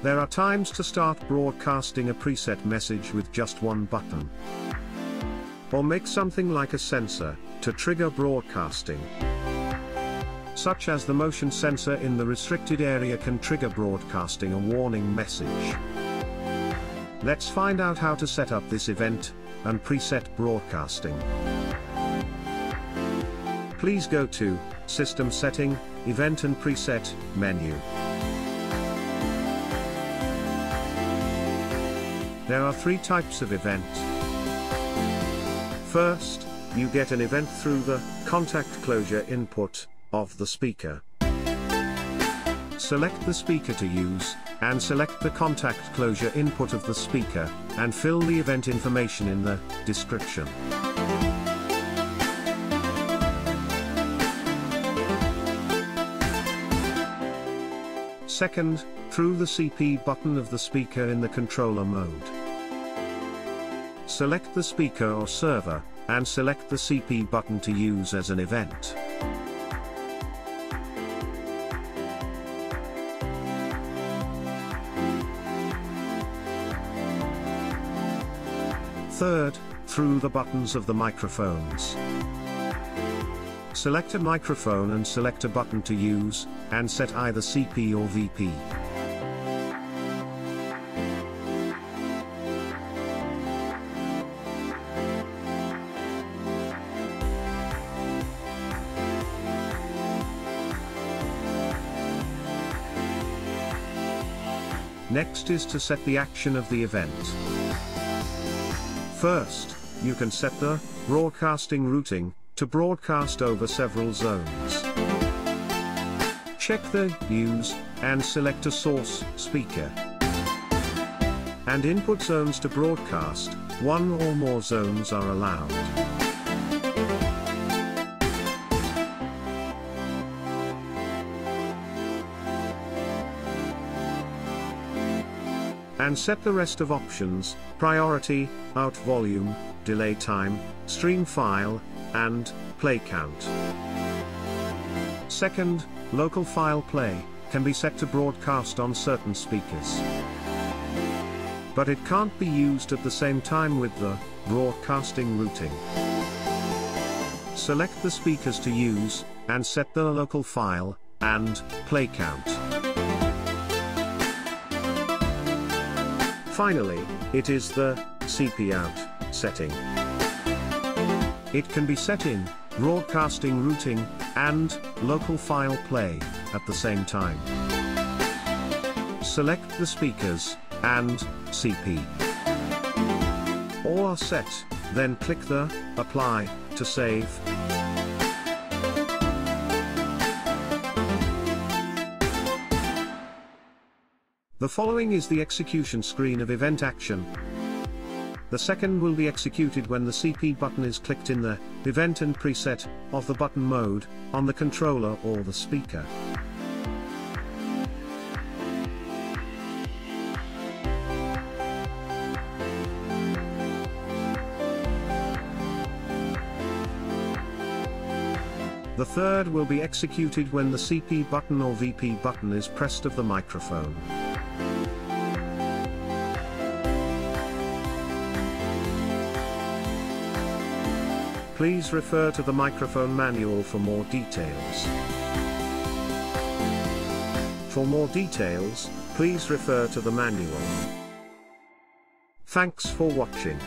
There are times to start broadcasting a preset message with just one button. Or make something like a sensor to trigger broadcasting. Such as the motion sensor in the restricted area can trigger broadcasting a warning message. Let's find out how to set up this event and preset broadcasting. Please go to System Setting, Event and Preset menu. There are three types of event. First, you get an event through the contact closure input of the speaker. Select the speaker to use, and select the contact closure input of the speaker, and fill the event information in the description. Second, through the CP button of the speaker in the controller mode. Select the speaker or server, and select the CP button to use as an event. Third, through the buttons of the microphones. Select a microphone and select a button to use, and set either CP or VP. Next is to set the action of the event. First, you can set the broadcasting routing to broadcast over several zones. Check the Use and select a source speaker. And input zones to broadcast, one or more zones are allowed. And set the rest of options, priority, out volume, delay time, stream file, and play count. Second, local file play can be set to broadcast on certain speakers. But it can't be used at the same time with the broadcasting routing. Select the speakers to use, and set the local file and play count. Finally, it is the CP out setting. It can be set in broadcasting routing and local file play at the same time. Select the speakers and CP. All are set, then click the Apply to save. The following is the execution screen of event action. The second will be executed when the CP button is clicked in the event and preset of the button mode on the controller or the speaker. The third will be executed when the CP button or VP button is pressed of the microphone. Please refer to the microphone manual for more details. For more details, please refer to the manual. Thanks for watching.